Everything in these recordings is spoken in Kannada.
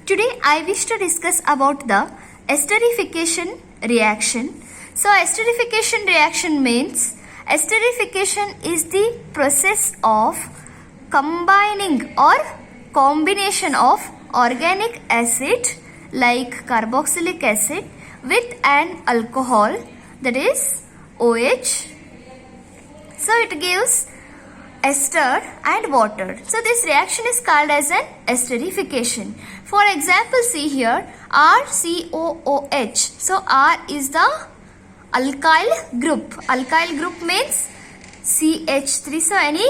Today I wish to discuss about the esterification reaction. So esterification reaction means esterification is the process of combining or combination of organic acid like carboxylic acid with an alcohol, that is OH. So it gives ester and water. So this reaction is called as an esterification. For example, see here RCOOH. So R is the alkyl group. Alkyl group means CH3. So any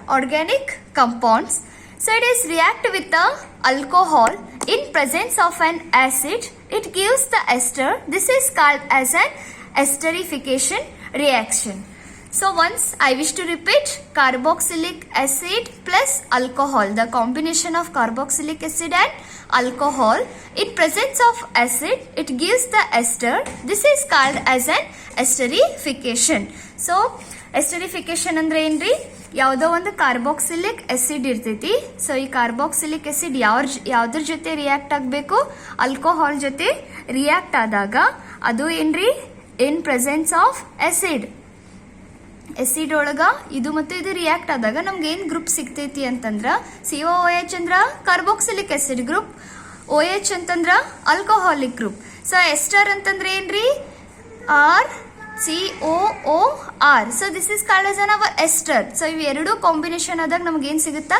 organic compounds. So it is react with the alcohol in presence of an acid. It gives the ester. This is called as an esterification reaction. So once I wish to repeat, carboxylic acid plus alcohol, the combination of carboxylic acid and alcohol in presence of acid, it gives the ester. This is called as an esterification. So esterification ಅಂದ್ರೆ ಏನ್ರಿ, ಯಾವುದೋ ಒಂದು ಕಾರ್ಬಾಕ್ಸಿಲಿಕ್ ಆಸಿಡ್ ಇರ್ತೈತಿ. ಸೊ ಈ ಕಾರ್ಬಾಕ್ಸಿಲಿಕ್ ಆಸಿಡ್ ಯಾವ್ದ್ರ ಜೊತೆ ರಿಯಾಕ್ಟ್ ಆಗಬೇಕು, ಆಲ್ಕೋಹಾಲ್ ಜೊತೆ ರಿಯಾಕ್ಟ್ ಆದಾಗ ಅದು ಏನ್ರಿ, in presence of acid. Acid ಒಳಗ ಇದು ಮತ್ತು ಇದು ರಿಯಾಕ್ಟ್ ಆದಾಗ ನಮ್ಗೆ ಏನ್ ಗ್ರೂಪ್ ಸಿಗ್ತೈತಿ ಅಂತಂದ್ರ COOH ಅಂದ್ರ ಕಾರ್ಬಾಕ್ಸಿಲಿಕ್ ಆಸಿಡ್ ಗ್ರೂಪ್, OH ಅಂತಂದ್ರ ಆಲ್ಕೋಹಾಲಿಕ್ ಗ್ರೂಪ್. ಸೊ ಎಸ್ಟರ್ ಅಂತಂದ್ರೆ ಏನ್ರಿ, RCOOR. So this is called as another ester. So ಇವು ಎರಡು ಕಾಂಬಿನೇಷನ್ ಆದಾಗ ನಮ್ಗೆ ಏನ್ ಸಿಗುತ್ತಾ,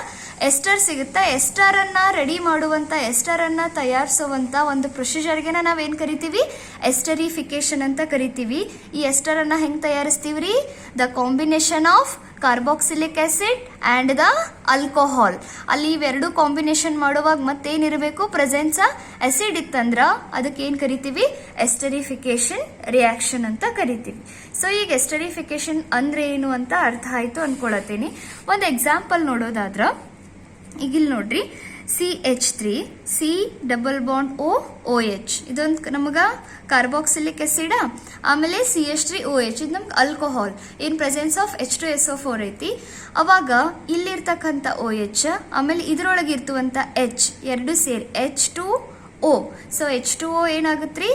ಎಸ್ಟರ್ ಸಿಗುತ್ತಾ. ಎಸ್ಟರ್ ಅನ್ನ ರೆಡಿ ಮಾಡುವಂತ, ಎಸ್ಟರ್ ಅನ್ನ ತಯಾರಿಸುವಂತ ಒಂದು ಪ್ರೊಸೀಜರ್ಗೆ ನಾವೇನ್ ಕರಿತೀವಿ, ಎಸ್ಟರಿಫಿಕೇಶನ್ ಅಂತ ಕರಿತೀವಿ. ಈ ಎಸ್ಟರ್ ಅನ್ನ ಹೆಂಗ್ ತಯಾರಿಸ್ತೀವ್ರಿ, the combination of carboxylic acid and the alcohol. ಅಲ್ಲಿ ಇವೆರಡು ಕಾಂಬಿನೇಷನ್ ಮಾಡುವಾಗ ಮತ್ತೇನಿರಬೇಕು, ಪ್ರೆಸೆನ್ಸ್ ಆಸಿಡ್ ಇತ್ತಂದ್ರ ಅದಕ್ಕೆ ಏನ್ ಕರಿತೀವಿ, ಎಸ್ಟರಿಫಿಕೇಶನ್ ರಿಯಾಕ್ಷನ್ ಅಂತ ಕರಿತೀವಿ. ಸೊ ಈಗ ಎಸ್ಟರಿಫಿಕೇಶನ್ ಅಂದ್ರೆ ಏನು ಅಂತ ಅರ್ಥ ಆಯ್ತು ಅನ್ಕೊಳತೀನಿ. ಒಂದು ಎಕ್ಸಾಂಪಲ್ ನೋಡೋದಾದ್ರ ಈಗ ಇಲ್ಲಿ ನೋಡ್ರಿ, CH3 C double bond OH ಇದೊಂದು ನಮಗ ಕಾರ್ಬಾಕ್ಸಿಲಿಕ್ ಆಸಿಡ್, ಆಮೇಲೆ CH3OH ಇದು ನಮ್ಗೆ alcohol in presence of H2SO4 ಐತಿ. ಅವಾಗ ಇಲ್ಲಿರ್ತಕ್ಕಂಥ OH ಆಮೇಲೆ ಇದ್ರೊಳಗೆ ಇರ್ತವಂತ H ಎರಡು ಸೇರಿ H2O. So H2O ಏನಾಗತ್ರಿ,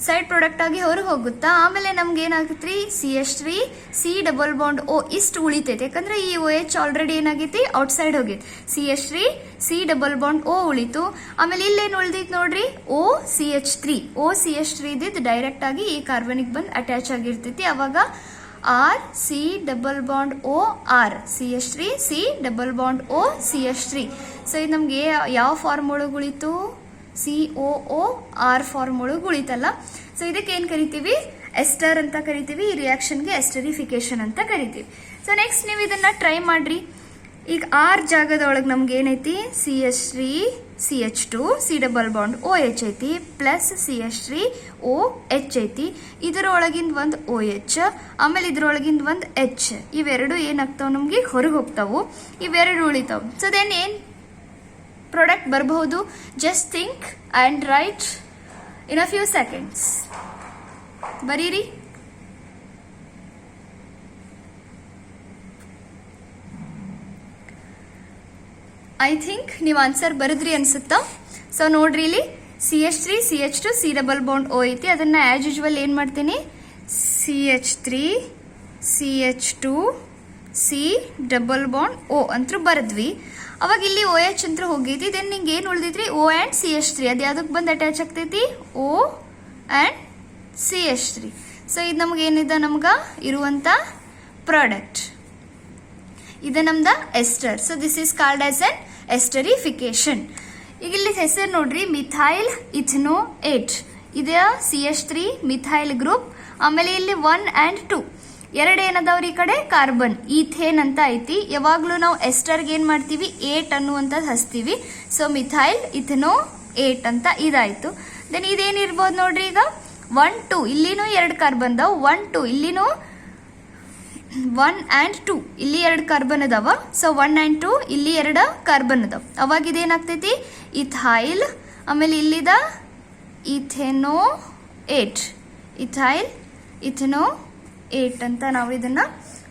side product ಆಗಿ ಹೊರಗೆ ಹೋಗುತ್ತಾ. ಆಮೇಲೆ ನಮ್ಗೆ ಏನಾಗತ್ರಿ, CH3 C double bond O ಇಷ್ಟು ಉಳಿತೈತೆ. ಯಾಕಂದ್ರೆ ಈ OH ಆಲ್ರೆಡಿ ಏನಾಗೈತಿ, ಔಟ್ ಸೈಡ್ ಹೋಗೈತಿ. CH3 C double bond O ಉಳಿತು. ಆಮೇಲೆ ಇಲ್ಲೇನು ಉಳಿದೈತಿ ನೋಡ್ರಿ, OCH3 ಇದ್ದಿದ್ದು ಡೈರೆಕ್ಟ್ ಆಗಿ ಈ ಕಾರ್ಬನಿಕ್ ಬಂದ್ ಅಟ್ಯಾಚ್ ಆಗಿರ್ತೈತಿ. ಅವಾಗ RC double bond O R CH3 C double bond O CH3. So ಇದು ನಮ್ಗೆ ಯಾವ ಫಾರ್ಮ್ ಒಳಗೆ ಉಳಿತು, COOR ಫಾರ್ಮ್ ಒಳಗೆ ಉಳಿತಲ್ಲ. ಸೊ ಇದಕ್ಕೆ ಏನ್ ಕರಿತೀವಿ, ಎಸ್ಟರ್ ಅಂತ ಕರಿತೀವಿ. ಈ ರಿಯಾಕ್ಷನ್ಗೆ ಎಸ್ಟರಿಫಿಕೇಶನ್ ಅಂತ ಕರಿತೀವಿ. ಸೊ ನೆಕ್ಸ್ಟ್ ನೀವು ಇದನ್ನ ಟ್ರೈ ಮಾಡ್ರಿ. ಈಗ R ಜಾಗದೊಳಗೆ ನಮ್ಗೆ ಏನೈತಿ, CH3 CH2 C double bond OH ಐತಿ ಪ್ಲಸ್ CH3OH ಐತಿ. ಇದರೊಳಗಿಂದ ಒಂದು OH ಆಮೇಲೆ ಇದ್ರೊಳಗಿಂದ ಒಂದು H. ಇವೆರಡು ಏನಾಗ್ತಾವ, ನಮ್ಗೆ ಹೊರಗೆ ಹೋಗ್ತಾವು, ಇವೆರಡು ಉಳಿತಾವ. ಸೊ ದೆನ್ ಏನ್ ಪ್ರಾಡಕ್ಟ್ ಬರಬಹುದು, just think and write in a few seconds. ಬರೀರಿ. ಐ ಥಿಂಕ್ ನೀವು ಆನ್ಸರ್ ಬರೆದ್ರಿ ಅನ್ಸುತ್ತಾ. ಸೊ ನೋಡ್ರಿ, ಇಲ್ಲಿ CH3 CH2 C double bond O ಐತಿ. ಅದನ್ನ ಆಸ್ ಯೂಶುವಲ್ ಏನ್ ಮಾಡ್ತೀನಿ, CH3 CH2 C double bond O ಅಂತೂ ಬರದ್ವಿ. ಅವಾಗ ಇಲ್ಲಿ OH ಅಂತ ಹೋಗೈತಿ. ದೆನ್ ನಿಂಗೆ ಏನ್ ಉಳಿದೈತ್ರಿ, O ಅಂಡ್ CH3. ಅದು ಯಾವ್ದಕ್ ಬಂದು ಅಟ್ಯಾಚ್ ಆಗ್ತೈತಿ, O ಅಂಡ್ CH3. ಸೊ ಇದು ನಮ್ಗೆ ಏನಿದೆ, ನಮ್ಗ ಇರುವಂತ ಪ್ರಾಡಕ್ಟ್ ಇದು ನಮ್ದ ester. So this is called as an esterification. ಈಗ ಇಲ್ಲಿ ಹೆಸರು ನೋಡ್ರಿ, ಮಿಥೈಲ್ ಇಥನೋಯೇಟ್. ಇದ CH3 ಮಿಥೈಲ್ ಗ್ರೂಪ್. ಆಮೇಲೆ ಇಲ್ಲಿ 1 and 2 ಎರಡು ಏನದವ್ರಿ, ಈ ಕಡೆ ಕಾರ್ಬನ್ ಈಥೇನ್ ಅಂತ ಐತಿ. ಯಾವಾಗ್ಲೂ ನಾವು ಎಸ್ಟರ್ಗೆ ಏನ್ ಮಾಡ್ತೀವಿ, 8 ಅನ್ನುವಂಥದ್ದು ಹಚ್ತೀವಿ. ಸೊ ಮಿಥೈಲ್ ಇಥನೋಯೇಟ್ ಅಂತ ಇದಾಯ್ತು. ದೆನ್ ಇದೇನಿರ್ಬೋದು ನೋಡ್ರಿ, ಈಗ 1 2 ಇಲ್ಲಿನೂ 2 ಕಾರ್ಬನ್ ಅದಾವ, 1 2 ಇಲ್ಲಿನೂ 1 and 2 ಇಲ್ಲಿ 2 ಕಾರ್ಬನ್ ಅದಾವ. ಸೊ 1 and 2 ಇಲ್ಲಿ 2 ಕಾರ್ಬನ್ ಅದಾವ. ಅವಾಗ ಇದೇನಾಗ್ತೈತಿ, ಇಥೈಲ್ ಆಮೇಲೆ ಇಲ್ಲಿದ ಇಥೆನೋಯೇಟ್, ಇಥೈಲ್ ಇಥೆನೋಯೇಟ್ ಅಂತ ನಾವು ಇದನ್ನ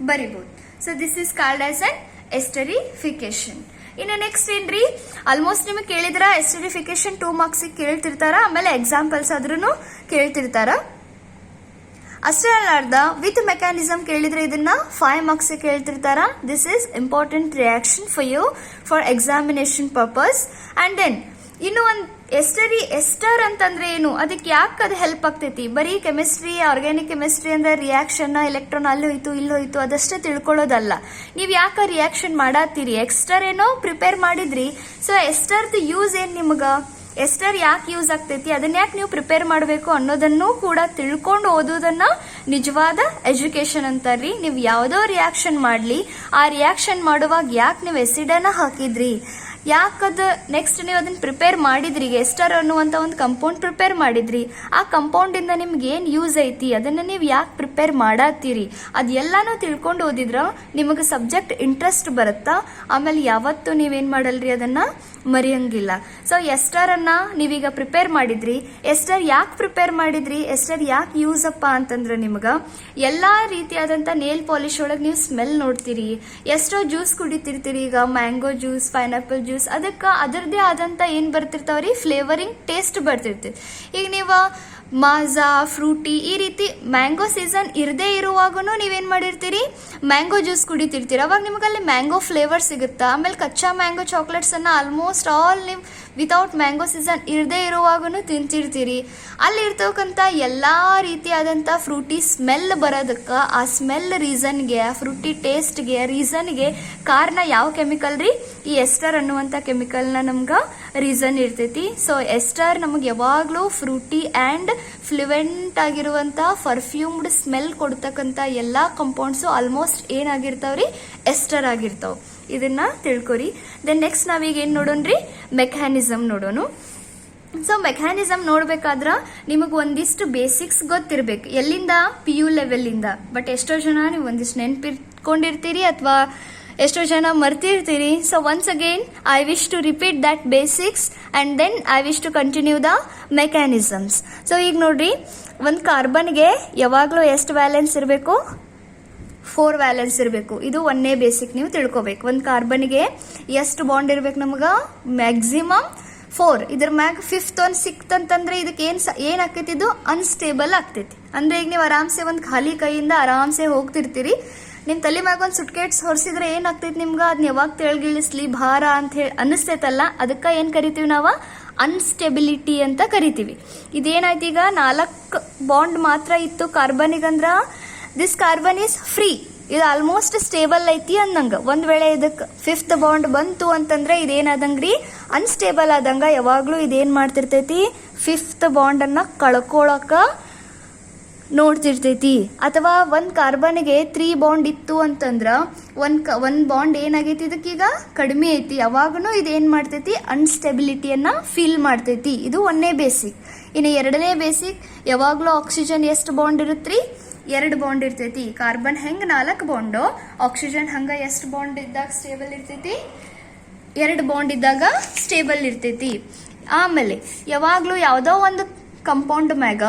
ಬರಿಬಹುದು. So this is called as an esterification. ಇನ್ನು ನೆಕ್ಸ್ಟ್ ಏನ್ರಿ, ಆಲ್ಮೋಸ್ಟ್ ನಿಮಗೆ ಕೇಳಿದ್ರ ಎಸ್ಟರಿಫಿಕೇಶನ್ 2 ಮಾರ್ಕ್ಸ್ ಕೇಳ್ತಿರ್ತಾರ, ಆಮೇಲೆ ಎಕ್ಸಾಂಪಲ್ಸ್ ಆದ್ರೂ ಕೇಳ್ತಿರ್ತಾರ. ಅಷ್ಟೇ ಅಲ್ಲಾರ್ದ ವಿತ್ ಮೆಕ್ಯಾನಿಸಮ್ ಕೇಳಿದ್ರೆ ಇದನ್ನ 5 ಮಾರ್ಕ್ಸ್ ಕೇಳ್ತಿರ್ತಾರ. This is important reaction for you for examination purpose. And then ಇನ್ನು ಒಂದು ಎಸ್ಟರ್ ಅಂತಂದ್ರೆ ಏನು, ಅದಕ್ಕೆ ಯಾಕೆ ಅದು ಹೆಲ್ಪ್ ಆಗ್ತೈತಿ, ಬರೀ ಕೆಮಿಸ್ಟ್ರಿ ಆರ್ಗ್ಯಾನಿಕ್ ಕೆಮಿಸ್ಟ್ರಿ ಅಂದ್ರೆ ರಿಯಾಕ್ಷನ್ ಎಲೆಕ್ಟ್ರಾನ್ ಅಲ್ಲಿ ಹೋಯ್ತು ಇಲ್ಲಿ ಹೋಯ್ತು ಅದಷ್ಟೇ ತಿಳ್ಕೊಳ್ಳೋದಲ್ಲ. ನೀವು ಯಾಕೆ ರಿಯಾಕ್ಷನ್ ಮಾಡತ್ತೀರಿ, ಎಸ್ಟರ್ ಏನೋ ಪ್ರಿಪೇರ್ ಮಾಡಿದ್ರಿ, ಸೊ ಎಸ್ಟರ್ದು ಯೂಸ್ ಏನ್ ನಿಮ್ಗ, ಎಸ್ಟರ್ ಯಾಕೆ ಯೂಸ್ ಆಗ್ತೈತಿ, ಅದನ್ನ ಯಾಕೆ ನೀವು ಪ್ರಿಪೇರ್ ಮಾಡಬೇಕು ಅನ್ನೋದನ್ನು ಕೂಡ ತಿಳ್ಕೊಂಡು ಓದೋದನ್ನ ನಿಜವಾದ ಎಜುಕೇಶನ್ ಅಂತಾರ್ರಿ. ನೀವು ಯಾವುದೋ ರಿಯಾಕ್ಷನ್ ಮಾಡ್ಲಿ, ಆ ರಿಯಾಕ್ಷನ್ ಮಾಡುವಾಗ ಯಾಕೆ ನೀವು ಎಸಿಡನ್ನ ಹಾಕಿದ್ರಿ, ಯಾಕದ ನೆಕ್ಸ್ಟ್ ನೀವು ಅದನ್ನ ಪ್ರಿಪೇರ್ ಮಾಡಿದ್ರಿ, ಎಸ್ಟರ್ ಅನ್ನುವಂತ ಒಂದು ಕಂಪೌಂಡ್ ಪ್ರಿಪೇರ್ ಮಾಡಿದ್ರಿ, ಆ ಕಂಪೌಂಡ್ ಇಂದ ನಿಮ್ಗೆ ಏನ್ ಯೂಸ್ ಐತಿ, ಅದನ್ನ ನೀವು ಯಾಕೆ ಪ್ರಿಪೇರ್ ಮಾಡತ್ತೀರಿ, ಅದೆಲ್ಲಾನು ತಿಳ್ಕೊಂಡು ಓದಿದ್ರ ನಿಮಗೆ ಸಬ್ಜೆಕ್ಟ್ ಇಂಟ್ರೆಸ್ಟ್ ಬರುತ್ತಾ, ಆಮೇಲೆ ಯಾವತ್ತು ನೀವೇನ್ ಮಾಡಲ್ರಿ ಅದನ್ನ ಮರೆಯಂಗಿಲ್ಲ. ಸೊ ಎಸ್ಟರ್ ಅನ್ನ ನೀವೀಗ ಪ್ರಿಪೇರ್ ಮಾಡಿದ್ರಿ, ಎಸ್ಟರ್ ಯಾಕೆ ಪ್ರಿಪೇರ್ ಮಾಡಿದ್ರಿ, ಎಸ್ಟರ್ ಯಾಕೆ ಯೂಸ್ ಅಪ್ಪ ಅಂತಂದ್ರೆ ನಿಮ್ಗ ಎಲ್ಲಾ ರೀತಿಯಾದಂತ ನೇಲ್ ಪಾಲಿಶ್ ಒಳಗೆ ನೀವು ಸ್ಮೆಲ್ ನೋಡ್ತೀರಿ, ಎಷ್ಟೋ ಜ್ಯೂಸ್ ಕುಡಿತಿರ್ತೀರಿ, ಈಗ ಮ್ಯಾಂಗೋ ಜ್ಯೂಸ್, ಪೈನಾಪಲ್ ಜ್ಯೂಸ್, ಅದಕ್ಕೆ ಅದರದೇ ಆದಂತ ಏನ್ ಬರ್ತಿರ್ತಾವ್ರಿ, ಫ್ಲೇವರಿಂಗ್ ಟೇಸ್ಟ್ ಬರ್ತಿರ್ತೈತಿ. ಈಗ ನೀವು ಮಾಜಾ, ಫ್ರೂಟಿ ಈ ರೀತಿ ಮ್ಯಾಂಗೋ ಸೀಸನ್ ಇರದೇ ಇರುವಾಗೂ ನೀವೇನ್ ಮಾಡಿರ್ತೀರಿ, ಮ್ಯಾಂಗೋ ಜ್ಯೂಸ್ ಕುಡಿತಿರ್ತೀರಿ, ಅವಾಗ ನಿಮ್ಗೆ ಅಲ್ಲಿ ಮ್ಯಾಂಗೋ ಫ್ಲೇವರ್ ಸಿಗುತ್ತಾ. ಆಮೇಲೆ ಕಚ್ಚಾ ಮ್ಯಾಂಗೋ ಚಾಕ್ಲೇಟ್ಸ್ ಅನ್ನ ಆಲ್ಮೋಸ್ಟ್ ಆಲ್ ನೀವು ವಿತೌಟ್ ಮ್ಯಾಂಗೋ ಸೀಸನ್ ಇರದೇ ಇರುವಾಗೂ ತಿಂತಿರ್ತೀರಿ. ಅಲ್ಲಿ ಇರ್ತಕ್ಕಂಥ ಎಲ್ಲಾ ರೀತಿಯಾದಂಥ ಫ್ರೂಟಿ ಸ್ಮೆಲ್ ಬರೋದಕ್ಕೆ, ಆ ಸ್ಮೆಲ್ ರೀಸನ್ಗೆ, ಆ ಫ್ರೂಟಿ ಟೇಸ್ಟ್ಗೆ ರೀಸನ್ಗೆ ಕಾರಣ ಯಾವ ಕೆಮಿಕಲ್ ರೀ, ಈ ಎಸ್ಟರ್ ಅನ್ನುವಂಥ ಕೆಮಿಕಲ್ನ ನಮ್ಗೆ ರೀಸನ್ ಇರ್ತೈತಿ. ಸೊ ಎಸ್ಟರ್ ನಮಗೆ ಯಾವಾಗಲೂ ಫ್ರೂಟಿ ಆ್ಯಂಡ್ ಫ್ಲುವೆಂಟ್ ಆಗಿರುವಂಥ ಪರ್ಫ್ಯೂಮ್ಡ್ ಸ್ಮೆಲ್ ಕೊಡ್ತಕ್ಕಂಥ ಎಲ್ಲ ಕಂಪೌಂಡ್ಸು ಆಲ್ಮೋಸ್ಟ್ ಏನಾಗಿರ್ತಾವ್ರಿ, ಎಸ್ಟರ್ ಆಗಿರ್ತಾವ. ಇದನ್ನ ತಿಳ್ಕೊರಿ. ದೆನ್ ನೆಕ್ಸ್ಟ್ ನಾವೀಗ ಏನು ನೋಡೋಣ್ರಿ, ಮೆಕ್ಯಾನಿಸಮ್ ನೋಡೋಣ. ಸೊ ಮೆಕ್ಯಾನಿಸಮ್ ನೋಡ್ಬೇಕಾದ್ರ ನಿಮಗೆ ಒಂದಿಷ್ಟು ಬೇಸಿಕ್ಸ್ ಗೊತ್ತಿರ್ಬೇಕು, ಎಲ್ಲಿಂದ, PU ಲೆವೆಲಿಂದ. ಬಟ್ ಎಷ್ಟೋ ಜನ ನೀವು ಒಂದಿಷ್ಟು ನೆನ್ಪಿಟ್ಕೊಂಡಿರ್ತೀರಿ ಅಥವಾ ಎಷ್ಟೋ ಜನ ಮರ್ತಿರ್ತೀರಿ. So once again I wish to repeat that basics and then I wish to continue the mechanisms. So ಈಗ ನೋಡ್ರಿ, ಒಂದು ಕಾರ್ಬನ್ಗೆ ಯಾವಾಗಲೂ ಎಷ್ಟು ವ್ಯಾಲೆನ್ಸ್ ಇರಬೇಕು, 4 ವ್ಯಾಲೆನ್ಸ್ ಇರಬೇಕು. ಇದು ಒಂದೇ ಬೇಸಿಕ್ ನೀವು ತಿಳ್ಕೊಬೇಕು. ಒಂದು ಕಾರ್ಬನ್ಗೆ ಎಷ್ಟು ಬಾಂಡ್ ಇರ್ಬೇಕು ನಮ್ಗೆ, ಮ್ಯಾಕ್ಸಿಮಮ್ 4. ಇದ್ರ ಮ್ಯಾಗ 5th ಒಂದು 6th ಅಂತಂದ್ರೆ ಇದಕ್ಕೆ ಏನ್ ಆಕೈತಿ, ಇದು ಅನ್ಸ್ಟೇಬಲ್ ಆಗ್ತೈತಿ. ಅಂದ್ರೆ ಈಗ ನೀವು ಆರಾಮ್ಸೆ ಒಂದು ಖಾಲಿ ಕೈಯಿಂದ ಆರಾಮ್ಸೆ ಹೋಗ್ತಿರ್ತೀರಿ, ನಿಮ್ ತಲೆ ಮ್ಯಾಗ ಒಂದು ಸುಟ್ಕೇಟ್ಸ್ ಹೊರಿಸಿದ್ರೆ ಏನಾಗ್ತೈತಿ ನಿಮ್ಗೆ, ಅದನ್ನ ಯಾವಾಗ ತೆಳಗಿಳಿಸ್ಲಿ ಭಾರ ಅಂತ ಹೇಳಿ ಅನಿಸ್ತೈತಲ್ಲ, ಅದಕ್ಕೆ ಏನ್ ಕರಿತೀವಿ ನಾವು, ಅನ್ಸ್ಟೆಬಿಲಿಟಿ ಅಂತ ಕರಿತೀವಿ. ಇದೇನಾಯ್ತು, ಈಗ 4 ಬಾಂಡ್ ಮಾತ್ರ ಇತ್ತು ಕಾರ್ಬನಿಗಂದ್ರ ದಿಸ್ ಕಾರ್ಬನ್ ಈಸ್ ಫ್ರೀ, ಇದು ಆಲ್ಮೋಸ್ಟ್ ಸ್ಟೇಬಲ್ ಐತಿ ಅಂದಂಗ. ಒಂದ್ ವೇಳೆ ಇದಕ್ಕೆ 5th ಬಾಂಡ್ ಬಂತು ಅಂತಂದ್ರೆ ಇದೇನಾದಂಗ್ರಿ, ಅನ್ಸ್ಟೇಬಲ್ ಆದಂಗ. ಯಾವಾಗ್ಲೂ ಇದೇನ್ ಮಾಡ್ತಿರ್ತೈತಿ, 5th ಬಾಂಡ್ ಅನ್ನ ಕಳ್ಕೊಳಕ ನೋಡ್ತಿರ್ತೈತಿ. ಅಥವಾ ಒಂದ್ ಕಾರ್ಬನ್ಗೆ 3 ಬಾಂಡ್ ಇತ್ತು ಅಂತಂದ್ರ ಒಂದ್ ಬಾಂಡ್ ಏನಾಗೈತಿ, ಇದಕ್ಕೀಗ ಕಡಿಮೆ ಐತಿ, ಯಾವಾಗನು ಇದೇನ್ ಮಾಡ್ತೈತಿ, ಅನ್ಸ್ಟೆಬಿಲಿಟಿಯನ್ನ ಫೀಲ್ ಮಾಡ್ತೈತಿ. ಇದು ಒಂದನೇ ಬೇಸಿಕ್. ಇನ್ನು ಎರಡನೇ ಬೇಸಿಕ್, ಯಾವಾಗ್ಲೂ ಆಕ್ಸಿಜನ್ ಎಷ್ಟು ಬಾಂಡ್ ಇರುತ್ತ್ರಿ, 2 ಬಾಂಡ್ ಇರ್ತೈತಿ. ಕಾರ್ಬನ್ ಹೆಂಗ್ 4 ಬಾಂಡು, ಆಕ್ಸಿಜನ್ ಹಂಗ ಎಷ್ಟು ಬಾಂಡ್ ಇದ್ದಾಗ ಸ್ಟೇಬಲ್ ಇರ್ತೈತಿ, 2 ಬಾಂಡ್ ಇದ್ದಾಗ ಸ್ಟೇಬಲ್ ಇರ್ತೈತಿ. ಆಮೇಲೆ ಯಾವಾಗ್ಲೂ ಯಾವ್ದೋ ಒಂದು ಕಂಪೌಂಡ್ ಮ್ಯಾಗ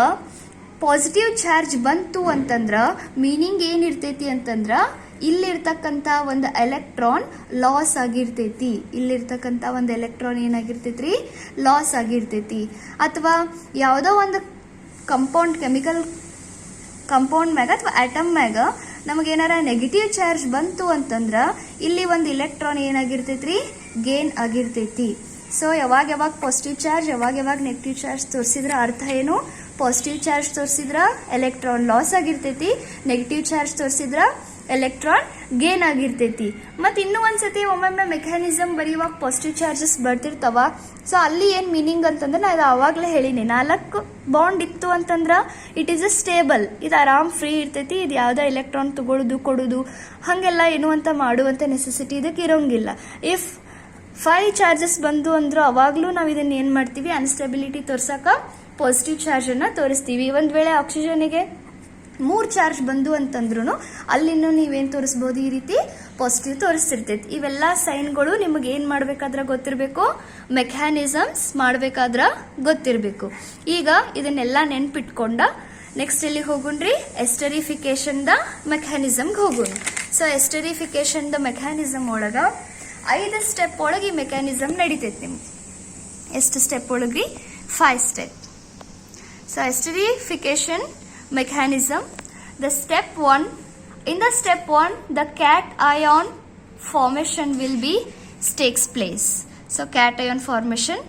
ಪಾಸಿಟಿವ್ ಚಾರ್ಜ್ ಬಂತು ಅಂತಂದ್ರ ಮೀನಿಂಗ್ ಏನಿರ್ತೈತಿ ಅಂತಂದ್ರ ಇಲ್ಲಿರ್ತಕ್ಕಂಥ ಒಂದು ಎಲೆಕ್ಟ್ರಾನ್ ಲಾಸ್ ಆಗಿರ್ತೈತಿ, ಇಲ್ಲಿರ್ತಕ್ಕಂಥ ಒಂದು ಎಲೆಕ್ಟ್ರಾನ್ ಏನಾಗಿರ್ತೈತ್ರಿ, ಲಾಸ್ ಆಗಿರ್ತೈತಿ. ಅಥವಾ ಯಾವುದೋ ಒಂದು ಕಂಪೌಂಡ್ ಕೆಮಿಕಲ್ ಕಂಪೌಂಡ್ ಮ್ಯಾಗ ಅಥವಾ ಆಟಮ್ ಮ್ಯಾಗ ನಮಗೇನಾರ ನೆಗೆಟಿವ್ ಚಾರ್ಜ್ ಬಂತು ಅಂತಂದ್ರ ಇಲ್ಲಿ ಒಂದು ಇಲೆಕ್ಟ್ರಾನ್ ಏನಾಗಿರ್ತೈತ್ರಿ, ಗೇನ್ ಆಗಿರ್ತೈತಿ. ಸೊ ಯಾವಾಗ ಪಾಸಿಟಿವ್ ಚಾರ್ಜ್, ಯಾವಾಗ ನೆಗೆಟಿವ್ ಚಾರ್ಜ್ ತೋರಿಸಿದ್ರ ಅರ್ಥ ಏನು, ಪಾಸಿಟಿವ್ ಚಾರ್ಜ್ ತೋರಿಸಿದ್ರ ಎಲೆಕ್ಟ್ರಾನ್ ಲಾಸ್ ಆಗಿರ್ತೈತಿ, ನೆಗೆಟಿವ್ ಚಾರ್ಜ್ ತೋರಿಸಿದ್ರ ಎಲೆಕ್ಟ್ರಾನ್ ಗೇನ್ ಆಗಿರ್ತೈತಿ. ಮತ್ತು ಇನ್ನೂ ಒಂದ್ಸತಿ ಒಮ್ಮೊಮ್ಮೆ ಮೆಕ್ಯಾನಿಸಮ್ ಬರೆಯುವಾಗ ಪಾಸಿಟಿವ್ ಚಾರ್ಜಸ್ ಬರ್ತಿರ್ತಾವ. ಸೊ ಅಲ್ಲಿ ಏನು ಮೀನಿಂಗ್ ಅಂತಂದ್ರೆ ನಾ ಇದು ಆವಾಗಲೇ ಹೇಳಿನಿ, 4 ಬಾಂಡ್ ಇತ್ತು ಅಂತಂದ್ರೆ ಇಟ್ ಈಸ್ ಅ ಸ್ಟೇಬಲ್, ಇದು ಆರಾಮ್ ಫ್ರೀ ಇರ್ತೈತಿ, ಇದು ಯಾವುದೋ ಎಲೆಕ್ಟ್ರಾನ್ ತಗೊಳ್ಳೋದು ಕೊಡೋದು ಹಾಗೆಲ್ಲ ಏನು ಅಂತ ಮಾಡುವಂಥ ನೆಸೆಸಿಟಿ ಇದಕ್ಕೆ ಇರೋಂಗಿಲ್ಲ. ಇಫ್ 5 ಚಾರ್ಜಸ್ ಬಂದು ಅಂದ್ರೂ ಅವಾಗಲೂ ನಾವು ಇದನ್ನ ಏನು ಮಾಡ್ತೀವಿ, ಅನ್ಸ್ಟೆಬಿಲಿಟಿ ತೋರ್ಸಕ ಪಾಸಿಟಿವ್ ಚಾರ್ಜ್ ಅನ್ನ ತೋರಿಸ್ತೀವಿ. ಒಂದ್ ವೇಳೆ ಆಕ್ಸಿಜನ್ಗೆ 3 ಚಾರ್ಜ್ ಬಂದು ಅಂತಂದ್ರೂ ಅಲ್ಲಿನೂ ನೀವೇನ್ ತೋರಿಸಬಹುದು, ಈ ರೀತಿ ಪಾಸಿಟಿವ್ ತೋರಿಸ್ತಿರ್ತೈತಿ. ಇವೆಲ್ಲ ಸೈನ್ಗಳು ನಿಮಗೆ ಏನ್ ಮಾಡ್ಬೇಕಾದ್ರ ಗೊತ್ತಿರಬೇಕು, ಮೆಕ್ಯಾನಿಸಮ್ಸ್ ಮಾಡ್ಬೇಕಾದ್ರ ಗೊತ್ತಿರಬೇಕು. ಈಗ ಇದನ್ನೆಲ್ಲ ನೆನ್ಪಿಟ್ಕೊಂಡ ನೆಕ್ಸ್ಟ್ ಎಲ್ಲಿ ಹೋಗುಣ್ರಿ, ಎಸ್ಟರಿಫಿಕೇಶನ್ ದ ಮೆಕ್ಯಾನಿಸಮ್ಗೆ ಹೋಗೋಣ. ಸೊ ಎಸ್ಟರಿಫಿಕೇಶನ್ದ ಮೆಕ್ಯಾನಿಸಮ್ ಒಳಗೆ 5 ಸ್ಟೆಪ್ ಒಳಗೆ ಈ ಮೆಕ್ಯಾನಿಸಮ್ ನಡೀತೈತಿ ನಿಮ್ಗೆ. ಎಷ್ಟು ಸ್ಟೆಪ್ ಒಳಗ್ರಿ? 5 step. So esterification mechanism, the step 1, in the step 1 the cation formation will be takes place. So cation formation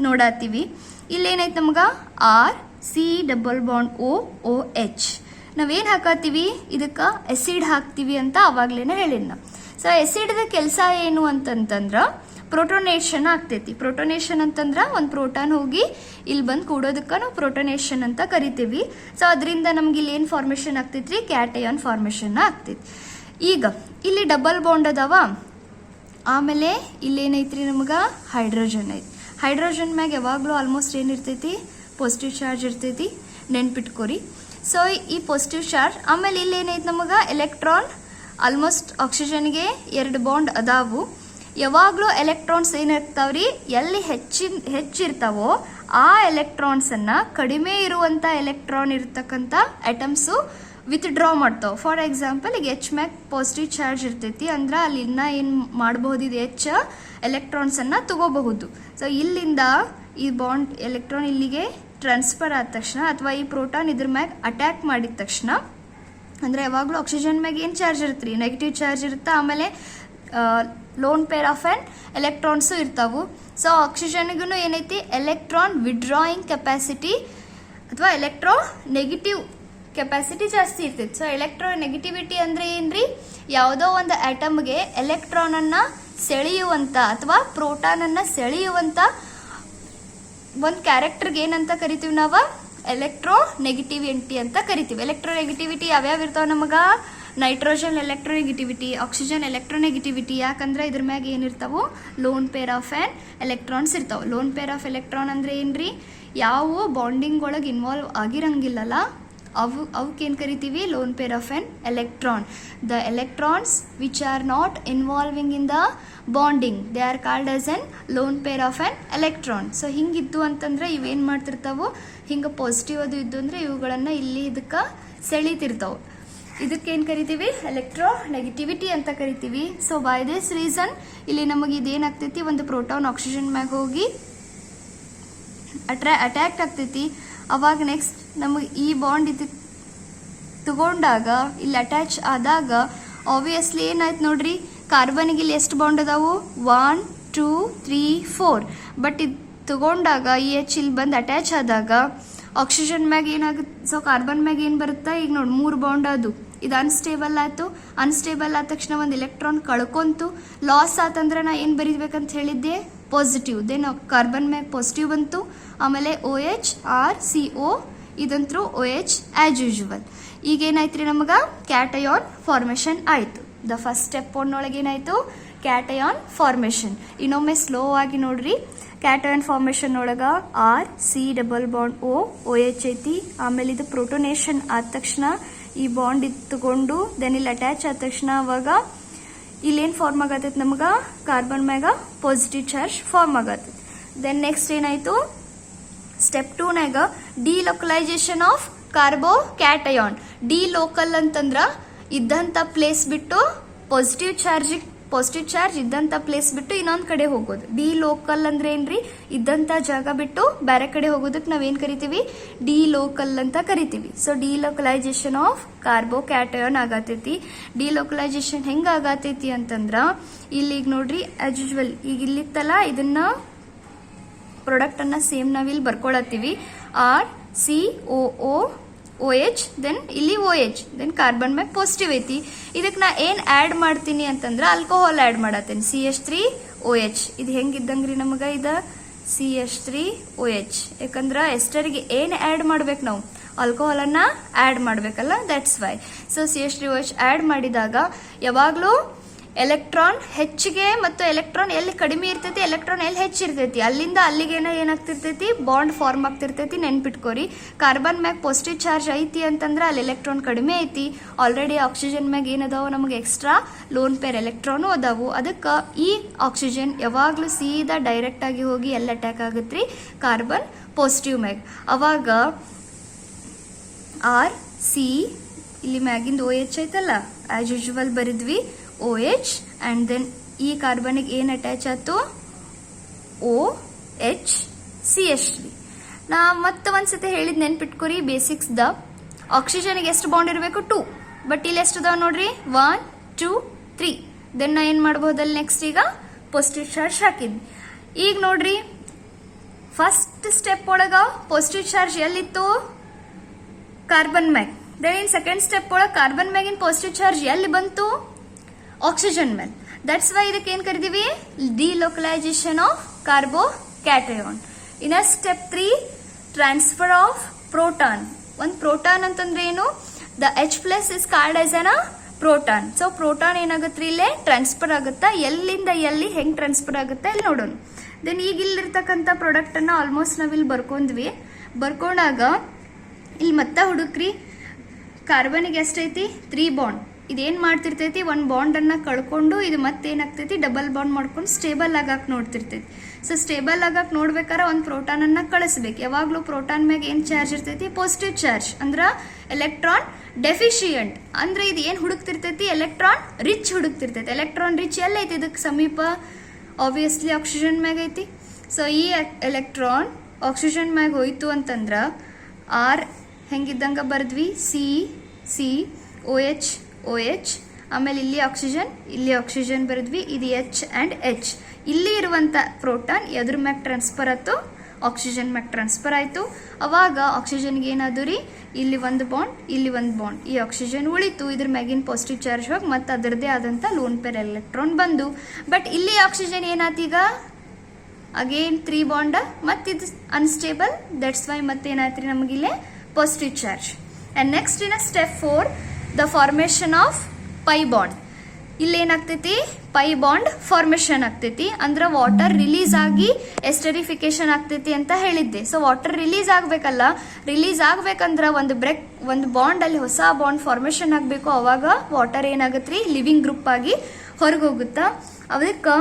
ನೋಡಾತೀವಿ. ಇಲ್ಲೇನೈತೆ ನಮ್ಗೆ RC⋯OOH. ನಾವೇನು ಹಾಕತ್ತೀವಿ? ಇದಕ್ಕೆ ಎಸಿಡ್ ಹಾಕ್ತೀವಿ ಅಂತ ಅವಾಗ್ಲೇನೆ ಹೇಳಿದ್ನ. ಸೊ ಎಸಿಡ್ದ ಕೆಲಸ ಏನು ಅಂತಂತಂದ್ರೆ ಪ್ರೋಟೋನೇಷನ್ ಆಗ್ತೈತಿ. ಪ್ರೋಟೋನೇಷನ್ ಅಂತಂದ್ರೆ ಒಂದು ಪ್ರೋಟಾನ್ ಹೋಗಿ ಇಲ್ಲಿ ಬಂದು ಕೂಡೋದಕ್ಕೆ ನಾವು ಪ್ರೋಟೋನೇಷನ್ ಅಂತ ಕರಿತೀವಿ. ಸೊ ಅದರಿಂದ ನಮ್ಗೆ ಇಲ್ಲಿ ಏನು ಫಾರ್ಮೇಷನ್ ಆಗ್ತೈತ್ರಿ? ಕ್ಯಾಟಯಾನ್ ಫಾರ್ಮೇಷನ್ ಆಗ್ತೈತಿ. ಈಗ ಇಲ್ಲಿ ಡಬಲ್ ಬಾಂಡ್ ಅದಾವ, ಆಮೇಲೆ ಇಲ್ಲೇನೈತ್ರಿ ನಮ್ಗೆ ಹೈಡ್ರೋಜನ್ ಐತಿ. ಹೈಡ್ರೋಜನ್ ಮ್ಯಾಗ ಯಾವಾಗಲೂ ಆಲ್ಮೋಸ್ಟ್ ಏನಿರ್ತೈತಿ? ಪಾಸಿಟಿವ್ ಚಾರ್ಜ್ ಇರ್ತೈತಿ, ನೆನ್ಪಿಟ್ಕೋರಿ. ಸೊ ಈ ಪಾಸಿಟಿವ್ ಚಾರ್ಜ್, ಆಮೇಲೆ ಇಲ್ಲೇನೈತಿ ನಮಗೆ ಎಲೆಕ್ಟ್ರಾನ್. ಆಲ್ಮೋಸ್ಟ್ ಆಕ್ಸಿಜನ್ಗೆ 2 ಬಾಂಡ್ ಅದಾವು. ಯಾವಾಗಲೂ ಎಲೆಕ್ಟ್ರಾನ್ಸ್ ಏನಿರ್ತಾವ್ರಿ, ಎಲ್ಲಿ ಹೆಚ್ಚಿರ್ತಾವೋ ಆ ಎಲೆಕ್ಟ್ರಾನ್ಸನ್ನು ಕಡಿಮೆ ಇರುವಂಥ ಎಲೆಕ್ಟ್ರಾನ್ ಇರ್ತಕ್ಕಂಥ ಐಟಮ್ಸು ವಿತ್ಡ್ರಾ ಮಾಡ್ತಾವೆ. ಫಾರ್ ಎಕ್ಸಾಂಪಲ್ ಈಗ H ಮ್ಯಾಗ್ ಪಾಸಿಟಿವ್ ಚಾರ್ಜ್ ಇರ್ತೈತಿ ಅಂದ್ರೆ ಅಲ್ಲಿ ಇನ್ನೂ ಏನು ಮಾಡಬಹುದು? ಇದು H ಎಲೆಕ್ಟ್ರಾನ್ಸನ್ನು ತಗೋಬಹುದು. ಸೊ ಇಲ್ಲಿಂದ ಈ ಬಾಂಡ್ ಎಲೆಕ್ಟ್ರಾನ್ ಇಲ್ಲಿಗೆ ಟ್ರಾನ್ಸ್ಫರ್ ಆದ ತಕ್ಷಣ, ಅಥವಾ ಈ ಪ್ರೋಟಾನ್ ಇದ್ರ ಮ್ಯಾಗ ಅಟ್ಯಾಕ್ ಮಾಡಿದ ತಕ್ಷಣ, ಅಂದರೆ ಯಾವಾಗಲೂ ಆಕ್ಸಿಜನ್ ಮ್ಯಾಗ ಏನು ಚಾರ್ಜ್ ಇರುತ್ತೆ ರೀ? ನೆಗೆಟಿವ್ ಚಾರ್ಜ್ ಇರುತ್ತೆ. ಆಮೇಲೆ loan pair of and electrons ಇರ್ತಾವು. ಸೊ ಆಕ್ಸಿಜನ್ಗೂ ಏನೈತಿ? ಎಲೆಕ್ಟ್ರಾನ್ ವಿಡ್ರಾಯಿಂಗ್ ಕೆಪಾಸಿಟಿ ಅಥವಾ ಎಲೆಕ್ಟ್ರೋ ನೆಗೆಟಿವ್ ಕೆಪಾಸಿಟಿ ಜಾಸ್ತಿ ಇರ್ತೈತಿ. ಸೊ ಎಲೆಕ್ಟ್ರೋ ನೆಗೆಟಿವಿಟಿ ಅಂದರೆ ಏನ್ರಿ? ಯಾವುದೋ ಒಂದು ಆಟಮ್ಗೆ ಎಲೆಕ್ಟ್ರಾನನ್ನು ಸೆಳೆಯುವಂಥ ಅಥವಾ ಪ್ರೋಟಾನನ್ನು ಸೆಳೆಯುವಂಥ ಒಂದು ಕ್ಯಾರೆಕ್ಟರ್ಗೆ ಏನಂತ ಕರಿತೀವಿ ನಾವು? ಎಲೆಕ್ಟ್ರೋ ನೆಗೆಟಿವಿಟಿ ಅಂತ ಕರಿತೀವಿ. ಎಲೆಕ್ಟ್ರೋ ನೆಗೆಟಿವಿಟಿ ಯಾವ್ಯಾವ ಇರ್ತಾವೆ ನಮಗೆ? Nitrogen electronegativity, oxygen electronegativity. ಯಾಕಂದ್ರೆ ಇದ್ರ ಮ್ಯಾಗ ಏನಿರ್ತಾವು? Lone pair of and electrons ಇರ್ತಾವೆ. ಲೋನ್ ಪೇರ್ ಆಫ್ ಎಲೆಕ್ಟ್ರಾನ್ ಅಂದ್ರೆ ಏನ್ರಿ? ಯಾವ ಬಾಂಡಿಂಗ್ ಒಳಗೆ ಇನ್ವಾಲ್ವ್ ಆಗಿರಂಗಿಲ್ಲಲ್ಲ, ಅವಕ್ಕೇನು ಕರಿತೀವಿ? Lone pair of and electron. The electrons which are not involving in the bonding, they are called as an lone pair of and electron. So ಹಿಂಗಿದ್ದು ಅಂತಂದ್ರೆ ಇವೇನು ಮಾಡ್ತಿರ್ತಾವು? ಹಿಂಗೆ ಪಾಸಿಟಿವ್ ಅದು ಇದ್ದು ಅಂದರೆ ಇವುಗಳನ್ನು ಇಲ್ಲಿ ಇದಕ್ಕೆ ಸೆಳೀತಿರ್ತಾವೆ. ಇದಕ್ಕೇನು ಕರಿತೀವಿ? ಎಲೆಕ್ಟ್ರೋ ನೆಗೆಟಿವಿಟಿ ಅಂತ ಕರಿತೀವಿ. ಸೊ ಬೈ ದಿಸ್ ರೀಸನ್ ಇಲ್ಲಿ ನಮಗೆ ಇದೇನಾಗ್ತೈತಿ? ಒಂದು ಪ್ರೋಟಾನ್ ಆಕ್ಸಿಜನ್ ಮ್ಯಾಗ ಹೋಗಿ ಅಟ್ಯಾಕ್ಟ್ ಆಗ್ತೈತಿ. ಅವಾಗ ನೆಕ್ಸ್ಟ್ ನಮಗೆ ಈ ಬಾಂಡ್ ಇದು ತಗೊಂಡಾಗ ಇಲ್ಲಿ ಅಟ್ಯಾಚ್ ಆದಾಗ ಆಬ್ವಿಯಸ್ಲಿ ಏನಾಯ್ತು ನೋಡ್ರಿ? ಕಾರ್ಬನ್ಗೆ ಇಲ್ಲಿ ಎಷ್ಟು ಬಾಂಡ್ ಅದಾವು? 1 2 3 4. ಬಟ್ ಇದು ತಗೊಂಡಾಗ ಈ H ಇಲ್ಲಿ ಬಂದು ಅಟ್ಯಾಚ್ ಆದಾಗ ಆಕ್ಸಿಜನ್ ಮ್ಯಾಗ ಏನಾಗುತ್ತೆ? ಸೊ ಕಾರ್ಬನ್ ಮ್ಯಾಗ ಏನು ಬರುತ್ತಾ? ಈಗ ನೋಡಿ 3 ಬಾಂಡ್ ಅದು. ಇದು ಅನ್ಸ್ಟೇಬಲ್ ಆಯಿತು. ಅನ್ಸ್ಟೇಬಲ್ ಆದ ತಕ್ಷಣ ಒಂದು ಎಲೆಕ್ಟ್ರಾನ್ ಕಳ್ಕೊಂತು. ಲಾಸ್ ಆತಂದ್ರೆ ನಾ ಏನು ಬರೀಬೇಕಂತ ಹೇಳಿದ್ದೆ? ಪಾಸಿಟಿವ್. ದೆನ್ ಕಾರ್ಬನ್ ಮ್ಯಾಗ ಪಾಸಿಟಿವ್ ಬಂತು. ಆಮೇಲೆ OH RCO, ಇದಂತರೂ OH as usual. ಈಗ ಏನಾಯ್ತು ರೀ ನಮಗೆ? ಕ್ಯಾಟಯಾನ್ ಫಾರ್ಮೇಷನ್ ಆಯಿತು. ದ ಫಸ್ಟ್ ಸ್ಟೆಪ್ ಒಳಗೆ ಏನಾಯಿತು? Cation formation. ಇನ್ನೊಮ್ಮೆ ಸ್ಲೋ ಆಗಿ ನೋಡ್ರಿ. ಕ್ಯಾಟಯಾನ್ ಫಾರ್ಮೇಷನ್ ಒಳಗೆ RC⋯OOH ಐತಿ. ಆಮೇಲೆ ಇದು ಪ್ರೋಟೋನೇಷನ್ ಆದ ತಕ್ಷಣ ಈ ಬಾಂಡ್ ಇತ್ತುಕೊಂಡು ದೆನ್ ಇಲ್ಲಿ ಅಟ್ಯಾಚ್ ಆದ ತಕ್ಷಣ ಅವಾಗ ಇಲ್ಲೇನು ಫಾರ್ಮ್ ಆಗತ್ತೈತಿ ನಮ್ಗೆ? ಕಾರ್ಬನ್ ಮ್ಯಾಗ ಪಾಸಿಟಿವ್ ಚಾರ್ಜ್ ಫಾರ್ಮ್ ಆಗತ್ತೈತಿ. ದೆನ್ ನೆಕ್ಸ್ಟ್ ಏನಾಯಿತು? ಸ್ಟೆಪ್ 2ನಾಗ delocalisation of carbocation. De local ಅಂತಂದ್ರೆ ಇದ್ದಂಥ ಪ್ಲೇಸ್ ಬಿಟ್ಟು ಪಾಸಿಟಿವ್ ಚಾರ್ಜ್ ಇದ್ದಂಥ ಪ್ಲೇಸ್ ಬಿಟ್ಟು ಇನ್ನೊಂದು ಕಡೆ ಹೋಗೋದು. ಡಿ ಲೋಕಲ್ ಅಂದ್ರೆ ಏನ್ರಿ? ಇದ್ದಂಥ ಜಾಗ ಬಿಟ್ಟು ಬೇರೆ ಕಡೆ ಹೋಗೋದಕ್ಕೆ ನಾವೇನು ಕರಿತೀವಿ? ಡಿ ಲೋಕಲ್ ಅಂತ ಕರಿತೀವಿ. So delocalisation of carbo cation ಆಗತೈತಿ. ಡಿಲೋಕಲೈಸೇಷನ್ ಹೆಂಗೆ ಆಗತೈತಿ ಅಂತಂದ್ರೆ ಇಲ್ಲಿ ಈಗ ನೋಡ್ರಿ, ಆಸ್ ಯೂಶುವಲ್ ಈಗ ಇಲ್ಲಿತ್ತಲ್ಲ, ಇದನ್ನ ಪ್ರಾಡಕ್ಟನ್ನು ಸೇಮ್ ನಾವಿಲ್ಲಿ ಬರ್ಕೊಳತ್ತೀವಿ. RCOOH, ದೆನ್ ಇಲ್ಲಿ OH, ದೆನ್ ಕಾರ್ಬನ್ ಮ್ಯಾಗ ಪಾಸಿಟಿವ್ ಐತಿ. ಇದಕ್ಕೆ ನಾ ಏನು ಆ್ಯಡ್ ಮಾಡ್ತೀನಿ ಅಂತಂದ್ರೆ ಆಲ್ಕೋಹಾಲ್ ಆ್ಯಡ್ ಮಾಡತ್ತೇನೆ. CH3OH. ಇದು ಹೆಂಗಿದ್ದಂಗ್ರಿ ನಮಗೆ? ಇದು CH3OH. ಯಾಕಂದ್ರೆ ಎಸ್ಟರಿಗೆ ಏನು ಆ್ಯಡ್ ಮಾಡ್ಬೇಕು? ನಾವು ಆಲ್ಕೋಹಾಲನ್ನು ಆ್ಯಡ್ ಮಾಡಬೇಕಲ್ಲ, that's why. So CH3OH add ಮಾಡಿದಾಗ ಯಾವಾಗಲೂ ಎಲೆಕ್ಟ್ರಾನ್ ಹೆಚ್ಚಿಗೆ ಮತ್ತು ಎಲೆಕ್ಟ್ರಾನ್ ಎಲ್ಲಿ ಕಡಿಮೆ ಇರ್ತೈತಿ, ಎಲೆಕ್ಟ್ರಾನ್ ಎಲ್ಲಿ ಹೆಚ್ಚಿರ್ತೈತಿ, ಅಲ್ಲಿಂದ ಅಲ್ಲಿಗೇನ ಏನಾಗ್ತಿರ್ತೈತಿ? ಬಾಂಡ್ ಫಾರ್ಮ್ ಆಗ್ತಿರ್ತೈತಿ. ನೆನ್ಪಿಟ್ಕೋರಿ. ಕಾರ್ಬನ್ ಮ್ಯಾಗ ಪಾಸಿಟಿವ್ ಚಾರ್ಜ್ ಐತಿ ಅಂತಂದ್ರೆ ಅಲ್ಲಿ ಎಲೆಕ್ಟ್ರಾನ್ ಕಡಿಮೆ ಐತಿ. ಆಲ್ರೆಡಿ ಆಕ್ಸಿಜನ್ ಮ್ಯಾಗ ಏನದಾವು? ನಮಗೆ ಎಕ್ಸ್ಟ್ರಾ ಲೋನ್ ಪೇರ್ ಎಲೆಕ್ಟ್ರಾನು ಅದಾವು. ಅದಕ್ಕೆ ಈ ಆಕ್ಸಿಜನ್ ಯಾವಾಗಲೂ ಸೀದಾ ಡೈರೆಕ್ಟ್ ಆಗಿ ಹೋಗಿ ಎಲ್ಲಿ ಅಟ್ಯಾಕ್ ಆಗುತ್ತೆ ರೀ? ಕಾರ್ಬನ್ ಪಾಸಿಟಿವ್ ಮ್ಯಾಗ. ಅವಾಗ RC ಇಲ್ಲಿ ಮ್ಯಾಗಿಂದ OH ಐತಲ್ಲ, ಆ್ಯಸ್ ಯೂಶುವಲ್ ಬರಿದ್ವಿ OH ಆ್ಯಂಡ್ ದೆನ್ ಈ ಕಾರ್ಬನಿಗೆ ಏನು ಅಟ್ಯಾಚ್ ಆಯ್ತು OHCH3. ನಾ ಮತ್ತೆ ಒಂದ್ಸತಿ ಹೇಳಿದ್ ನೆನ್ಪಿಟ್ಕೊರಿ ಬೇಸಿಕ್ಸ್ದ. ಆಕ್ಸಿಜನ್ಗೆ ಎಷ್ಟು ಬಾಂಡ್ ಇರಬೇಕು 2, ಬಟ್ ಇಲ್ಲಿ ಎಷ್ಟು ಅದಾವ ನೋಡ್ರಿ 1 2 3. ದೆನ್ ನಾ ಏನು ಮಾಡ್ಬೋದಲ್ಲಿ ನೆಕ್ಸ್ಟ್ ಈಗ ಪಾಸಿಟಿವ್ ಚಾರ್ಜ್ ಹಾಕಿದ್ವಿ. ಈಗ ನೋಡ್ರಿ ಫಸ್ಟ್ ಸ್ಟೆಪ್ ಒಳಗ ಪಾಸಿಟಿವ್ ಚಾರ್ಜ್ ಎಲ್ಲಿತ್ತು ಕಾರ್ಬನ್ ಮ್ಯಾಗ್. ದೆನ್ ಇನ್ ಸೆಕೆಂಡ್ ಸ್ಟೆಪ್ ಒಳಗೆ ಕಾರ್ಬನ್ ಮ್ಯಾಗಿನ ಪಾಸಿಟಿವ್ ಚಾರ್ಜ್ ಎಲ್ಲಿ ಬಂತು ಆಕ್ಸಿಜನ್ ಮೇಲೆ. ದಟ್ಸ್ ವೈ ಇದಕ್ಕೆ ಏನ್ ಕರಿತೀವಿ delocalisation of carbocation. In step 3 transfer of proton. ಒಂದು ಪ್ರೋಟಾನ್ ಅಂತಂದ್ರೆ ಏನು, the H+ is called as an proton. So proton ಏನಾಗುತ್ತೆ ಇಲ್ಲೇ ಟ್ರಾನ್ಸ್ಫರ್ ಆಗುತ್ತಾ, ಎಲ್ಲಿಂದ ಎಲ್ಲಿ ಹೆಂಗ್ ಟ್ರಾನ್ಸ್ಫರ್ ಆಗುತ್ತೆ ಇಲ್ಲಿ ನೋಡೋಣ. ದೆನ್ ಈಗ ಇಲ್ಲಿರ್ತಕ್ಕಂಥ ಪ್ರಾಡಕ್ಟ್ ಅನ್ನ ಆಲ್ಮೋಸ್ಟ್ ನಾವಿಲ್ಲಿ ಬರ್ಕೊಂಡ್ವಿ. ಬರ್ಕೊಂಡಾಗ ಇಲ್ಲಿ ಮತ್ತೆ ಹುಡುಕ್ರಿ ಕಾರ್ಬನಿಗೆ ಎಷ್ಟೈತಿ 3 ಬಾಂಡ್. ಇದೇನ್ ಮಾಡ್ತಿರ್ತೈತಿ ಒಂದು ಬಾಂಡ್ ಅನ್ನ ಕಳ್ಕೊಂಡು ಇದು ಮತ್ತೇನಾಗ್ತೈತಿ ಡಬಲ್ ಬಾಂಡ್ ಮಾಡ್ಕೊಂಡು ಸ್ಟೇಬಲ್ ಆಗಕ್ಕೆ ನೋಡ್ತಿರ್ತೈತಿ. ಸೊ ಸ್ಟೇಬಲ್ ಆಗಕ್ಕೆ ನೋಡ್ಬೇಕಾದ್ರೆ ಒಂದು ಪ್ರೋಟಾನ್ ಅನ್ನ ಕಳಿಸ್ಬೇಕು. ಯಾವಾಗ್ಲೂ ಪ್ರೋಟಾನ್ ಮ್ಯಾಗ ಏನ್ ಚಾರ್ಜ್ ಇರ್ತೈತಿ ಪಾಸಿಟಿವ್ ಚಾರ್ಜ್, ಅಂದ್ರ ಎಲೆಕ್ಟ್ರಾನ್ ಡೆಫಿಶಿಯಂಟ್. ಅಂದ್ರೆ ಇದು ಏನ್ ಹುಡುಕ್ತಿರ್ತೈತಿ ಎಲೆಕ್ಟ್ರಾನ್ ರಿಚ್ ಹುಡುಕ್ತಿರ್ತೈತಿ. ಎಲೆಕ್ಟ್ರಾನ್ ರಿಚ್ ಎಲ್ಲ ಐತಿ ಇದಕ್ಕೆ ಸಮೀಪ, ಆಬ್ವಿಯಸ್ಲಿ ಆಕ್ಸಿಜನ್ ಮ್ಯಾಗ ಐತಿ. ಸೊ ಈ ಎಲೆಕ್ಟ್ರಾನ್ ಆಕ್ಸಿಜನ್ ಮ್ಯಾಗ ಹೋಯ್ತು ಅಂತಂದ್ರ R ಹೆಂಗಿದ್ದಂಗ ಬರ್ದ್ವಿ OH, ಆಮೇಲೆ ಇಲ್ಲಿ ಆಕ್ಸಿಜನ್ ಬರೆದ್ವಿ. ಇದು H ಆ್ಯಂಡ್ H. ಇಲ್ಲಿ ಇರುವಂತ ಪ್ರೋಟಾನ್ ಎದ್ರ ಮ್ಯಾಗ ಟ್ರಾನ್ಸ್ಫರ್ ಆಯ್ತು ಆಕ್ಸಿಜನ್ ಮ್ಯಾಗ ಟ್ರಾನ್ಸ್ಫರ್ ಆಯ್ತು. ಅವಾಗ ಆಕ್ಸಿಜನ್ಗೆ ಏನಾದ್ರು ರೀ ಇಲ್ಲಿ ಒಂದು ಬಾಂಡ್ ಇಲ್ಲಿ ಒಂದು ಬಾಂಡ್, ಈ ಆಕ್ಸಿಜನ್ ಉಳಿತು. ಇದ್ರ ಮ್ಯಾಗಿನ ಪಾಸಿಟಿವ್ ಚಾರ್ಜ್ ಹೋಗಿ ಮತ್ತೆ ಅದರದೇ ಆದಂತ ಲೋನ್ ಪೇರ್ ಎಲೆಕ್ಟ್ರಾನ್ ಬಂದು. ಬಟ್ ಇಲ್ಲಿ ಆಕ್ಸಿಜನ್ ಏನಾತೀಗ ಅಗೇನ್ 3 ಬಾಂಡ್, ಮತ್ತಿದು ಅನ್ಸ್ಟೇಬಲ್. ದಟ್ಸ್ ವೈ ಮತ್ತೇನಾಯ್ತು ರೀ ನಮಗಿಲ್ಲೇ positive charge. And next in step 4 the formation of pi bond. ಇಲ್ಲಿ ಏನಾಗ್ತೈತಿ ಪೈ ಬಾಂಡ್ ಫಾರ್ಮೇಶನ್ ಆಗ್ತೈತಿ. ಅಂದ್ರೆ ವಾಟರ್ ರಿಲೀಸ್ ಆಗಿ ಎಸ್ಟರಿಫಿಕೇಶನ್ ಆಗ್ತೈತಿ ಅಂತ ಹೇಳಿದ್ದೆ. ಸೊ ವಾಟರ್ ರಿಲೀಸ್ ಆಗ್ಬೇಕಲ್ಲ, ರಿಲೀಸ್ ಆಗ್ಬೇಕಂದ್ರ ಒಂದು ಬಾಂಡ್ ಅಲ್ಲಿ ಹೊಸ ಬಾಂಡ್ ಫಾರ್ಮೇಶನ್ ಆಗ್ಬೇಕು. ಅವಾಗ ವಾಟರ್ ಏನಾಗತ್ರಿ ಲಿವಿಂಗ್ ಗ್ರೂಪ್ ಆಗಿ ಹೊರಗೆ ಹೋಗುತ್ತಾ. ಅದಕ್ಕೆ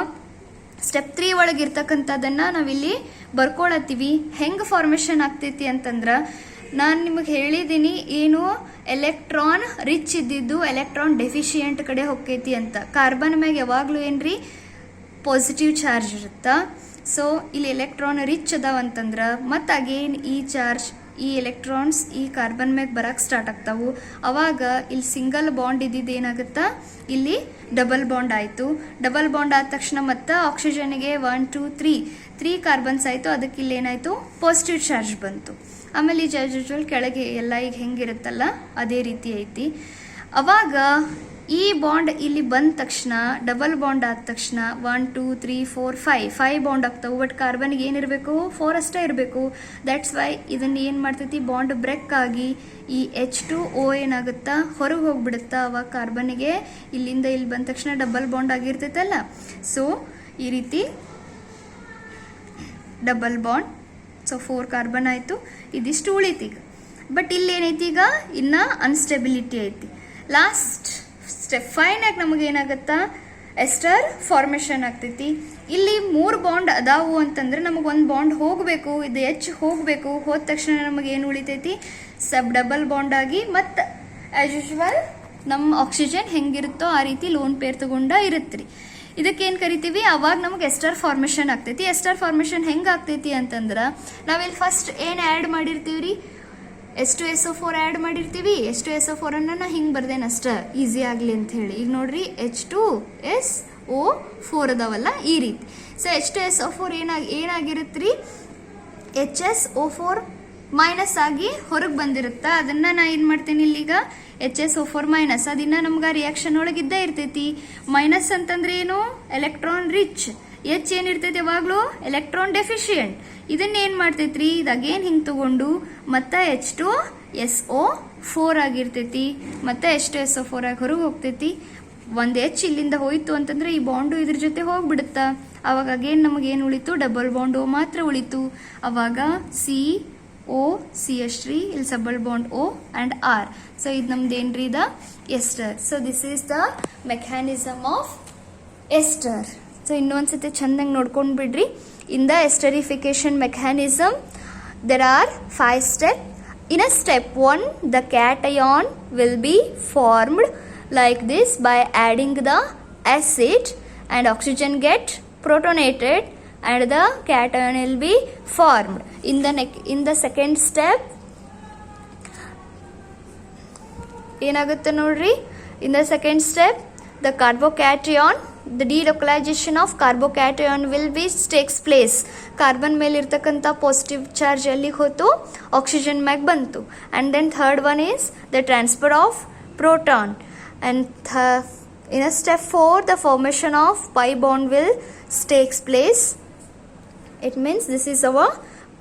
ಸ್ಟೆಪ್ 3 ಒಳಗೆ ಇರ್ತಕ್ಕಂಥದ್ದನ್ನ ನಾವಿಲ್ಲಿ ಬರ್ಕೊಳತ್ತೀವಿ. ಹೆಂಗ್ ಫಾರ್ಮೇಶನ್ ಆಗ್ತೈತಿ ಅಂತಂದ್ರ ನಾನು ನಿಮಗೆ ಹೇಳಿದ್ದೀನಿ ಏನು ಎಲೆಕ್ಟ್ರಾನ್ ರಿಚ್ ಇದ್ದಿದ್ದು ಎಲೆಕ್ಟ್ರಾನ್ ಡೆಫಿಶಿಯೆಂಟ್ ಕಡೆ ಹೋಗ್ತೈತಿ ಅಂತ. ಕಾರ್ಬನ್ ಮ್ಯಾಗ ಯಾವಾಗ್ಲೂ ಏನ್ರಿ ಪಾಸಿಟಿವ್ ಚಾರ್ಜ್ ಇರುತ್ತಾ. ಸೊ ಇಲ್ಲಿ ಎಲೆಕ್ಟ್ರಾನ್ ರಿಚ್ ಅದಾವಂತಂದ್ರ ಮತ್ತೆ ಅಗೇನ್ ಈ ಚಾರ್ಜ್ ಈ ಎಲೆಕ್ಟ್ರಾನ್ಸ್ ಈ ಕಾರ್ಬನ್ ಮ್ಯಾಗ ಬರಕ್ ಸ್ಟಾರ್ಟ್ ಆಗ್ತಾವು. ಅವಾಗ ಇಲ್ಲಿ ಸಿಂಗಲ್ ಬಾಂಡ್ ಇದ್ದಿದ್ದು ಏನಾಗುತ್ತಾ ಇಲ್ಲಿ ಡಬಲ್ ಬಾಂಡ್ ಆಯ್ತು. ಡಬಲ್ ಬಾಂಡ್ ಆದ ತಕ್ಷಣ ಮತ್ತೆ ಆಕ್ಸಿಜನ್ಗೆ 1 2 3 ಕಾರ್ಬನ್ಸ್ ಆಯ್ತು. ಅದಕ್ಕೆ ಇಲ್ಲಿ ಏನಾಯ್ತು ಪಾಸಿಟಿವ್ ಚಾರ್ಜ್ ಬಂತು. ಆಮೇಲೆ ಈ ಯೂಶುವಲ್ ಕೆಳಗೆ ಎಲ್ಲ ಈಗ ಹೆಂಗಿರುತ್ತಲ್ಲ ಅದೇ ರೀತಿ ಐತಿ. ಅವಾಗ ಈ ಬಾಂಡ್ ಇಲ್ಲಿ ಬಂದ ತಕ್ಷಣ ಡಬಲ್ ಬಾಂಡ್ ಆದ ತಕ್ಷಣ 1 2 3 4 5 ಬಾಂಡ್ ಆಗ್ತಾವೆ. ಬಟ್ ಕಾರ್ಬನ್ಗೆ ಏನಿರಬೇಕು 4 ಅಷ್ಟೇ ಇರಬೇಕು. ದಟ್ಸ್ ವೈ ಇದನ್ನ ಏನು ಮಾಡ್ತೈತಿ ಬಾಂಡ್ ಬ್ರೇಕ್ ಆಗಿ ಈ H2O ಏನಾಗುತ್ತಾ ಹೊರಗೆ ಹೋಗ್ಬಿಡುತ್ತಾ. ಅವಾಗ ಕಾರ್ಬನ್ಗೆ ಇಲ್ಲಿಂದ ಇಲ್ಲಿ ಬಂದ ತಕ್ಷಣ ಡಬಲ್ ಬಾಂಡ್ ಆಗಿರ್ತೈತಲ್ಲ. ಸೊ ಈ ರೀತಿ ಡಬಲ್ ಬಾಂಡ್. ಸೊ 4 ಕಾರ್ಬನ್ ಆಯಿತು, ಇದಿಷ್ಟು ಉಳಿತೀಗ. ಬಟ್ ಇಲ್ಲಿ ಏನೈತಿ ಈಗ ಇನ್ನ ಅನ್ಸ್ಟೆಬಿಲಿಟಿ ಐತಿ. ಲಾಸ್ಟ್ ಸ್ಟೆಪ್ 5 ನಮಗೆ ಏನಾಗುತ್ತಾ ಎಸ್ಟರ್ ಫಾರ್ಮೇಶನ್ ಆಗ್ತೈತಿ. ಇಲ್ಲಿ 3 ಬಾಂಡ್ ಅದಾವು ಅಂತಂದ್ರೆ ನಮಗೆ ಒಂದು ಬಾಂಡ್ ಹೋಗಬೇಕು, ಇದು H ಹೋಗಬೇಕು. ಹೋದ ತಕ್ಷಣ ನಮಗೆ ಏನು ಉಳಿತೈತಿ ಸಬ್ ಡಬಲ್ ಬಾಂಡ್ ಆಗಿ ಮತ್ತೆ ಆಸ್ ಯೂಶುವಲ್ ನಮ್ಮ ಆಕ್ಸಿಜನ್ ಹೆಂಗಿರುತ್ತೋ ಆ ರೀತಿ ಲೋನ್ ಪೇರ್ ತಗೊಂಡ ಇರುತ್ತ್ರಿ. ಇದಕ್ಕೇನು ಕರಿತೀವಿ ಅವಾಗ ನಮಗೆ ಎಸ್ಟರ್ ಫಾರ್ಮೇಶನ್ ಆಗ್ತೈತಿ. ಎಸ್ಟರ್ ಫಾರ್ಮೇಶನ್ ಹೆಂಗೆ ಆಗ್ತೈತಿ ಅಂತಂದ್ರೆ ನಾವಿಲ್ಲಿ ಫಸ್ಟ್ ಏನು ಆ್ಯಡ್ ಮಾಡಿರ್ತೀವಿ ರೀ H2SO4 ಆ್ಯಡ್ ಮಾಡಿರ್ತೀವಿ. H2SO4 ಅನ್ನ ನಾ ಹಿಂಗೆ ಬರ್ದೇನೆ ಅಷ್ಟ ಈಸಿ ಆಗಲಿ ಅಂತ ಹೇಳಿ. ಈಗ ನೋಡ್ರಿ H2SO4 ಅದಾವಲ್ಲ ಈ ರೀತಿ. ಸೊ H2SO4 ಏನಾಗಿರುತ್ತೆ ರೀ HSO4 ಮೈನಸ್ ಆಗಿ ಹೊರಗೆ ಬಂದಿರುತ್ತಾ. ಅದನ್ನ ನಾ ಏನು ಮಾಡ್ತೇನೆ ಇಲ್ಲಿಗ HSO4 ಮೈನಸ್. ಅದಿನ್ನ ನಮ್ಗೆ ರಿಯಾಕ್ಷನ್ ಒಳಗಿದ್ದೇ ಇರ್ತೈತಿ. ಮೈನಸ್ ಅಂತಂದ್ರೆ ಏನು ಎಲೆಕ್ಟ್ರಾನ್ ರಿಚ್. H ಏನಿರ್ತೈತಿ ಯಾವಾಗ್ಲೂ ಎಲೆಕ್ಟ್ರಾನ್ ಡೆಫಿಶಿಯೆಂಟ್. ಇದನ್ನ ಏನ್ ಮಾಡ್ತೈತ್ರಿ ಇದು ಅಗೇನ್ ಹಿಂಗ್ ತಗೊಂಡು ಮತ್ತೆ H2SO4 ಆಗಿರ್ತೈತಿ. ಮತ್ತೆ H2SO4 ಆಗಿ ಹೊರಗೆ ಹೋಗ್ತೈತಿ. ಒಂದು H ಇಲ್ಲಿಂದ ಹೋಯ್ತು ಅಂತಂದ್ರೆ ಈ ಬಾಂಡು ಇದ್ರ ಜೊತೆ ಹೋಗ್ಬಿಡುತ್ತಾ. ಅವಾಗ ಅಗೇನ್ ನಮಗೆ ಏನು ಉಳಿತು ಡಬಲ್ ಬಾಂಡ್ O ಮಾತ್ರ ಉಳಿತು. ಅವಾಗ COCH3 ಇಲ್ಲಿ double bond O and R. ಸೊ ಇದು ನಮ್ದೇನ್ರಿ the ester. So this is the mechanism of ester. So ಇನ್ನೊಂದ್ಸತಿ ಚಂದಂಗೆ ನೋಡ್ಕೊಂಡು ಬಿಡ್ರಿ. In the esterification mechanism there are 5 steps. In a step 1 the cation will be formed like this by adding the acid, and oxygen get protonated and the cation will be formed. In the second step ಏನಾಗುತ್ತೆ ನೋಡ್ರಿ, in the second step the carbocation, the delocalization of carbocation will be takes place. Carbon ಮೇಲೆ ಇರ್ತಕ್ಕಂಥ ಪಾಸಿಟಿವ್ ಚಾರ್ಜ್ ಎಲ್ಲಿಗೆ ಹೋಯ್ತು, ಆಕ್ಸಿಜನ್ ಮ್ಯಾಗ ಬಂತು. And then third one is the transfer of proton. And in a step 4 the formation of pi bond will takes place. It means this is our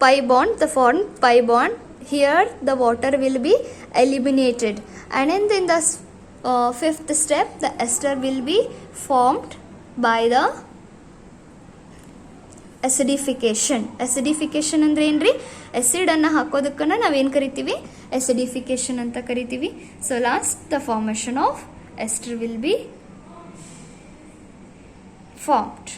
pi bond, the form pi bond. Here the water will be eliminated, and in the fifth step the ester will be formed by the acidification. acidification ಅಂದ್ರೆ ಏನ್ರಿ, ಆಸಿಡ್ ಅನ್ನು ಹಾಕೋದಕ್ಕನ್ನ ನಾವೇನು ಕರಿತೀವಿ, acidification ಅಂತ ಕರಿತೀವಿ. So last the formation of ester will be formed.